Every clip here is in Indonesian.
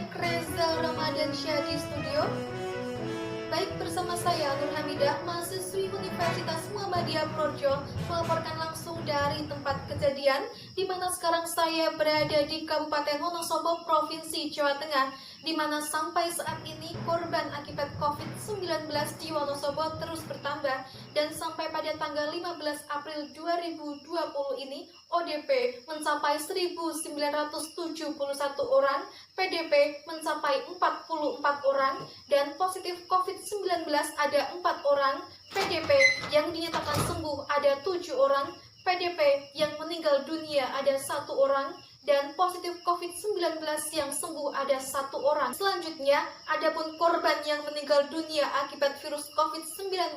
Baik, Reza Ramadansyah di studio. Baik, bersama saya Nur Hamidah, mahasiswi Universitas Muhammadiyah Projo, melaporkan langsung dari tempat kejadian, di mana sekarang saya berada di Kabupaten Wonosobo, Provinsi Jawa Tengah, di mana sampai saat ini korban akibat COVID-19 di Wonosobo terus bertambah, dan sampai pada tanggal 15 April 2020 ini ODP mencapai 1.971 orang, PDP mencapai 44 orang, dan positif COVID-19 ada 4 orang, PDP yang dinyatakan sembuh ada 7 orang, PDP yang meninggal dunia ada 1 orang, dan positif COVID-19 yang sembuh ada 1 orang. Selanjutnya, adapun korban yang meninggal dunia akibat virus COVID-19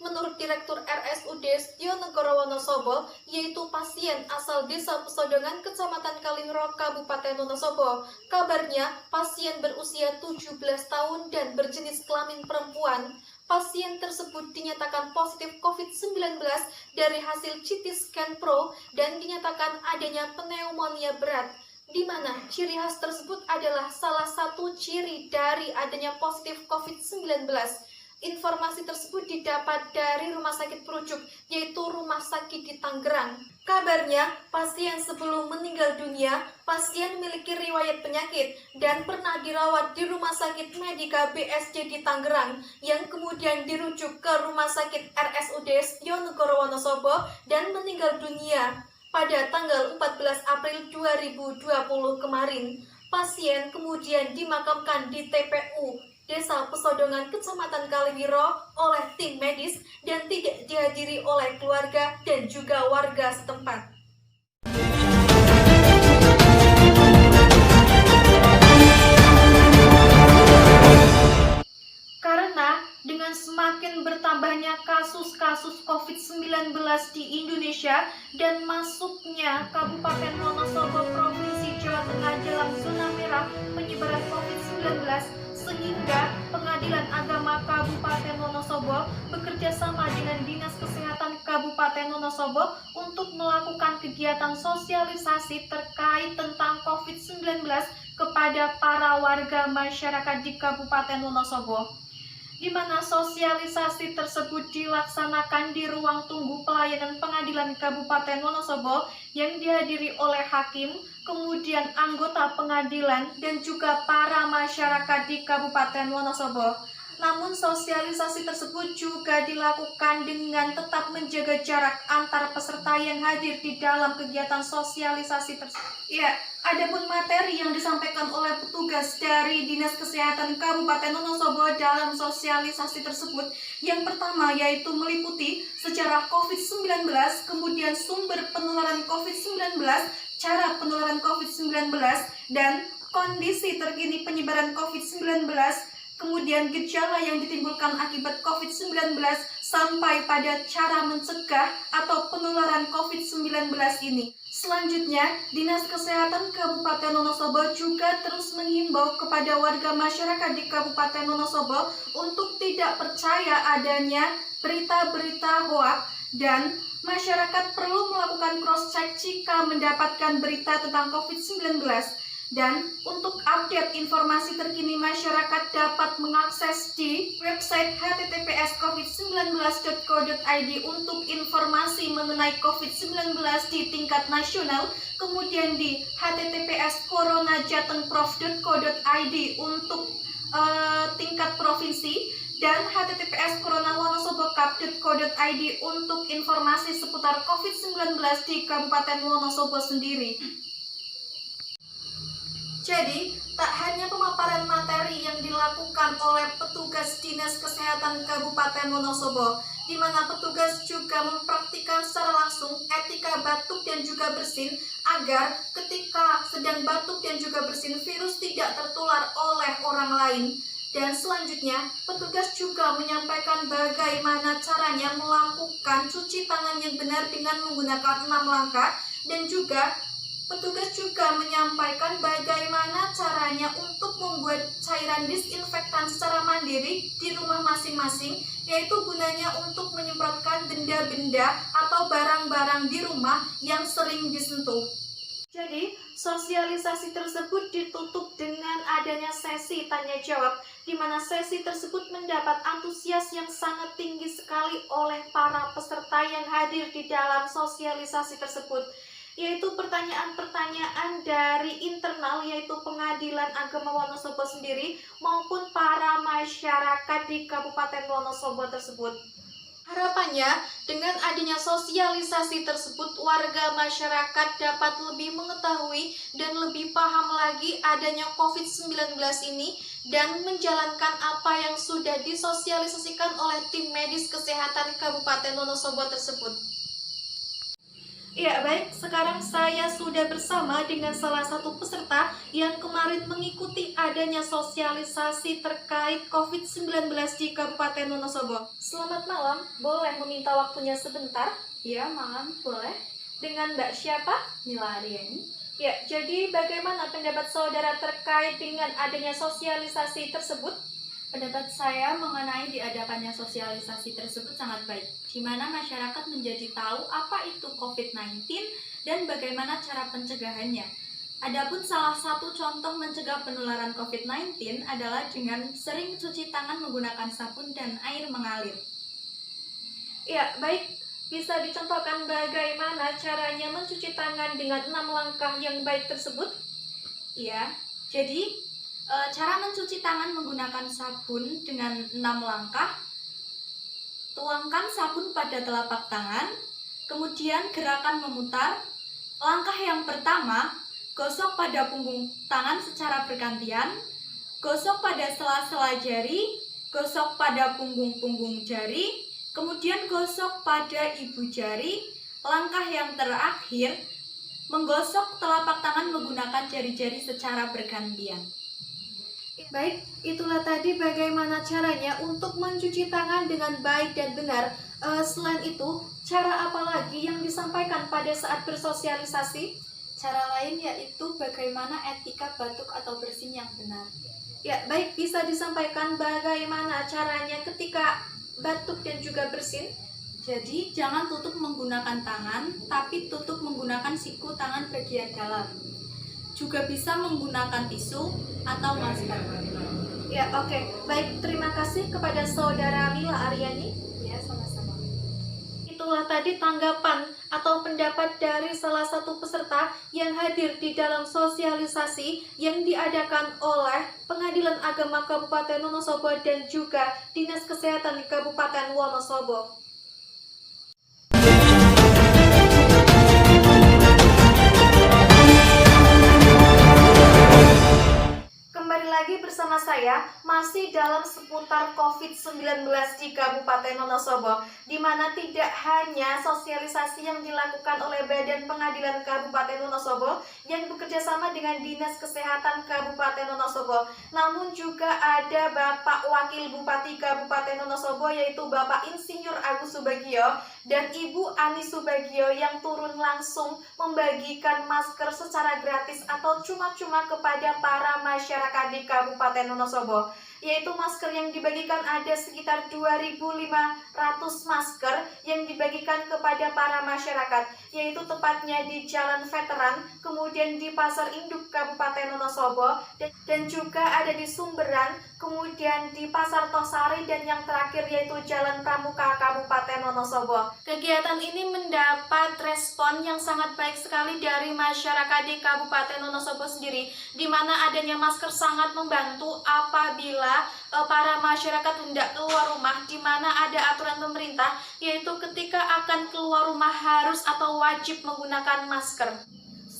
menurut Direktur RSUD Setionegoro Wonosobo, yaitu pasien asal Desa Pesodongan, Kecamatan Kalingro, Kabupaten Wonosobo. Kabarnya, pasien berusia 17 tahun dan berjenis kelamin perempuan. Pasien tersebut dinyatakan positif COVID-19 dari hasil CT scan Pro dan dinyatakan adanya pneumonia berat, di mana ciri khas tersebut adalah salah satu ciri dari adanya positif COVID-19. Informasi tersebut didapat dari rumah sakit perujuk, yaitu rumah sakit di Tangerang. Kabarnya, pasien sebelum meninggal dunia, pasien memiliki riwayat penyakit dan pernah dirawat di Rumah Sakit Medika BSD di Tangerang, yang kemudian dirujuk ke Rumah Sakit RSUD Setionegoro Wonosobo dan meninggal dunia pada tanggal 14 April 2020 kemarin. Pasien kemudian dimakamkan di TPU Desa Pesodongan, Kecamatan Kalingiro oleh tim medis dan tidak dihadiri oleh keluarga dan juga warga setempat. Karena dengan semakin bertambahnya kasus-kasus COVID-19 di Indonesia dan masuknya Kabupaten Wonosobo, Provinsi Jawa Tengah dalam zona merah penyebaran COVID-19, sehingga Pengadilan Agama Kabupaten Wonosobo bekerja sama dengan Dinas Kesehatan Kabupaten Wonosobo untuk melakukan kegiatan sosialisasi terkait tentang COVID-19 kepada para warga masyarakat di Kabupaten Wonosobo, di mana sosialisasi tersebut dilaksanakan di ruang tunggu pelayanan Pengadilan Kabupaten Wonosobo yang dihadiri oleh hakim, kemudian anggota pengadilan, dan juga para masyarakat di Kabupaten Wonosobo. Namun sosialisasi tersebut juga dilakukan dengan tetap menjaga jarak antar peserta yang hadir di dalam kegiatan sosialisasi tersebut. Ya, adapun materi yang disampaikan oleh petugas dari Dinas Kesehatan Kabupaten Wonosobo dalam sosialisasi tersebut, yang pertama yaitu meliputi sejarah COVID-19, kemudian sumber penularan COVID-19, cara penularan COVID-19, dan kondisi terkini penyebaran COVID-19, kemudian gejala yang ditimbulkan akibat COVID-19, sampai pada cara mencegah atau penularan COVID-19 ini. Selanjutnya, Dinas Kesehatan Kabupaten Wonosobo juga terus menghimbau kepada warga masyarakat di Kabupaten Wonosobo untuk tidak percaya adanya berita-berita hoaks, dan masyarakat perlu melakukan cross-check jika mendapatkan berita tentang COVID-19. Dan untuk update informasi terkini, masyarakat dapat mengakses di website https://covid19.co.id untuk informasi mengenai COVID-19 di tingkat nasional, kemudian di https://coronajatengprof.co.id untuk tingkat provinsi, dan https://coronawonosobokap.co.id untuk informasi seputar COVID-19 di Kabupaten Wonosobo sendiri. Jadi, tak hanya pemaparan materi yang dilakukan oleh petugas Dinas Kesehatan Kabupaten Wonosobo, di mana petugas juga mempraktikkan secara langsung etika batuk dan juga bersin, agar ketika sedang batuk dan juga bersin, virus tidak tertular oleh orang lain. Dan selanjutnya, petugas juga menyampaikan bagaimana caranya melakukan cuci tangan yang benar dengan menggunakan 6 langkah, dan juga petugas juga menyampaikan bagaimana caranya untuk membuat cairan disinfektan secara mandiri di rumah masing-masing, yaitu gunanya untuk menyemprotkan benda-benda atau barang-barang di rumah yang sering disentuh. Jadi, sosialisasi tersebut ditutup dengan adanya tanya jawab, di mana sesi tersebut mendapat antusias yang sangat tinggi sekali oleh para peserta yang hadir di dalam sosialisasi tersebut, yaitu pertanyaan-pertanyaan dari internal, yaitu Pengadilan Agama Wonosobo sendiri maupun para masyarakat di Kabupaten Wonosobo tersebut. Harapannya, dengan adanya sosialisasi tersebut, warga masyarakat dapat lebih mengetahui dan lebih paham lagi adanya COVID-19 ini dan menjalankan apa yang sudah disosialisasikan oleh tim medis kesehatan Kabupaten Wonosobo tersebut. Ya, baik, sekarang saya sudah bersama dengan salah satu peserta yang kemarin mengikuti adanya sosialisasi terkait COVID-19 di Kabupaten Wonosobo. Selamat malam, boleh meminta waktunya sebentar? Ya, malam, boleh. Dengan Mbak siapa? Mila Aryani. Ya, jadi bagaimana pendapat saudara terkait dengan adanya sosialisasi tersebut? Pendapat saya mengenai diadakannya sosialisasi tersebut sangat baik, di mana masyarakat menjadi tahu apa itu COVID-19 dan bagaimana cara pencegahannya. Adapun salah satu contoh mencegah penularan COVID-19 adalah dengan sering cuci tangan menggunakan sabun dan air mengalir. Ya, baik. Bisa dicontohkan bagaimana caranya mencuci tangan dengan 6 langkah yang baik tersebut? Ya, jadi cara mencuci tangan menggunakan sabun dengan 6 langkah. Tuangkan sabun pada telapak tangan, kemudian gerakan memutar. Langkah yang pertama, gosok pada punggung tangan secara bergantian, gosok pada sela-sela jari, gosok pada punggung-punggung jari, kemudian gosok pada ibu jari. Langkah yang terakhir, menggosok telapak tangan menggunakan jari-jari secara bergantian. Baik, itulah tadi bagaimana caranya untuk mencuci tangan dengan baik dan benar. Selain itu, cara apa lagi yang disampaikan pada saat bersosialisasi? Cara lain yaitu bagaimana etika batuk atau bersin yang benar. Ya, baik, bisa disampaikan bagaimana caranya ketika batuk dan juga bersin? Jadi, jangan tutup menggunakan tangan, tapi tutup menggunakan siku tangan bagian dalam. Juga bisa menggunakan tisu atau masker. Ya, oke. Baik, terima kasih kepada saudara Mila Aryani. Ya, sama-sama. Itulah tadi tanggapan atau pendapat dari salah satu peserta yang hadir di dalam sosialisasi yang diadakan oleh Pengadilan Agama Kabupaten Wonosobo dan juga Dinas Kesehatan Kabupaten Wonosobo. Kembali lagi bersama saya, masih dalam seputar COVID-19 di Kabupaten Wonosobo, di mana tidak hanya sosialisasi yang dilakukan oleh Badan Pengadilan Kabupaten Wonosobo yang bekerja sama dengan Dinas Kesehatan Kabupaten Wonosobo, namun juga ada Bapak Wakil Bupati Kabupaten Wonosobo yaitu Bapak Insinyur Agus Subagio dan Ibu Ani Subagio yang turun langsung membagikan masker secara gratis atau cuma-cuma kepada para masyarakat di Kabupaten Wonosobo, yaitu masker yang dibagikan ada sekitar 2.500 masker yang dibagikan kepada para masyarakat, yaitu tepatnya di Jalan Veteran, kemudian di Pasar Induk Kabupaten Wonosobo, dan juga ada di Sumberan, kemudian di Pasar Tosari, dan yang terakhir yaitu Jalan Pramuka Kabupaten Wonosobo. Kegiatan ini mendapat respon yang sangat baik sekali dari masyarakat di Kabupaten Wonosobo sendiri, di mana adanya masker sangat membantu apabila para masyarakat hendak keluar rumah, di mana ada aturan pemerintah yaitu ketika akan keluar rumah harus atau wajib menggunakan masker.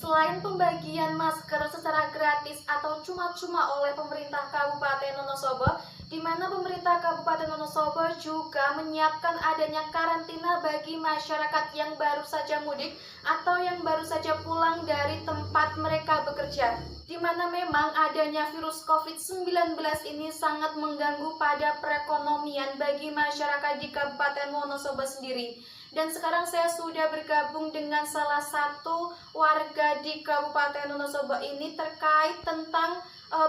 Selain pembagian masker secara gratis atau cuma-cuma oleh pemerintah Kabupaten Wonosobo, di mana pemerintah Kabupaten Wonosobo juga menyiapkan adanya karantina bagi masyarakat yang baru saja mudik atau yang baru saja pulang dari tempat mereka bekerja, di mana memang adanya virus COVID-19 ini sangat mengganggu pada perekonomian bagi masyarakat di Kabupaten Wonosobo sendiri. Dan sekarang saya sudah bergabung dengan salah satu warga di Kabupaten Wonosobo ini terkait tentang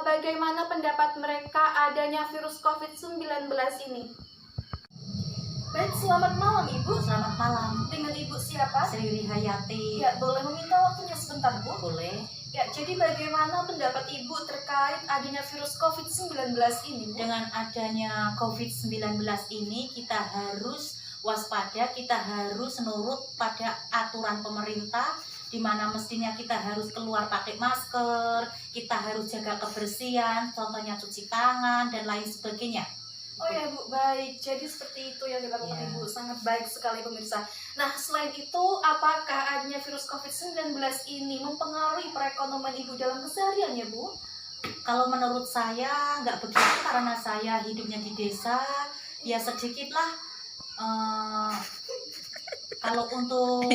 bagaimana pendapat mereka adanya virus COVID-19 ini. Baik, selamat malam Ibu. Selamat malam. Dengan Ibu siapa? Sri Hayati. Ya, boleh meminta waktunya sebentar Bu? Boleh. Ya, jadi bagaimana pendapat Ibu terkait adanya virus COVID-19 ini, Bu? Dengan adanya COVID-19 ini kita harus waspada, kita harus nurut pada aturan pemerintah, di mana mestinya kita harus keluar pakai masker, kita harus jaga kebersihan, contohnya cuci tangan dan lain sebagainya. Oh ya Bu, baik. Jadi seperti itu yang dilakukan Ya. Ibu. Sangat baik sekali pemirsa. Nah, selain itu, apakah adanya virus COVID-19 ini mempengaruhi perekonomian Ibu dalam kesehariannya, Bu? Kalau menurut saya nggak begitu, karena saya hidupnya di desa, ya sedikit lah. Kalau untuk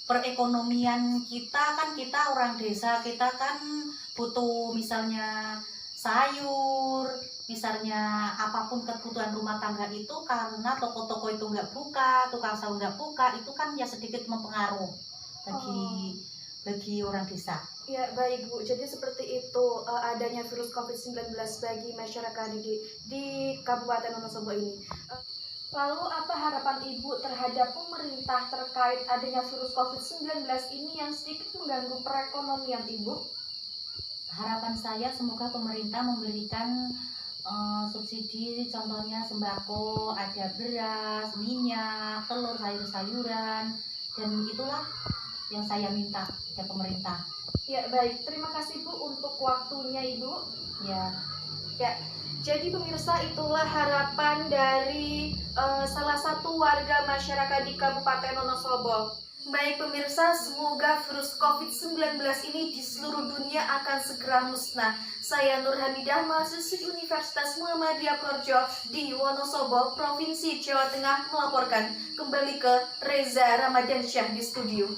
perekonomian kita kan, kita orang desa, kita kan butuh misalnya sayur, misalnya apapun kebutuhan rumah tangga itu, karena toko-toko itu nggak buka, tukang sayur nggak buka, itu kan ya sedikit mempengaruhi bagi orang desa. Ya, baik Bu. Jadi seperti itu adanya virus COVID-19 bagi masyarakat di Kabupaten Wonosobo ini. Lalu apa harapan Ibu terhadap pemerintah terkait adanya virus COVID-19 ini yang sedikit mengganggu perekonomian Ibu? Harapan saya semoga pemerintah memberikan subsidi, contohnya sembako, ada beras, minyak, telur, sayur-sayuran, dan itulah yang saya minta ke pemerintah. Ya, baik. Terima kasih Bu untuk waktunya Ibu. Ya. Jadi pemirsa, itulah harapan dari salah satu warga masyarakat di Kabupaten Wonosobo. Baik pemirsa, semoga virus COVID-19 ini di seluruh dunia akan segera musnah. Saya Nur Hamidah, mahasiswi Universitas Muhammadiyah Purworejo di Wonosobo, Provinsi Jawa Tengah melaporkan. Kembali ke Reza Ramadansyah di studio.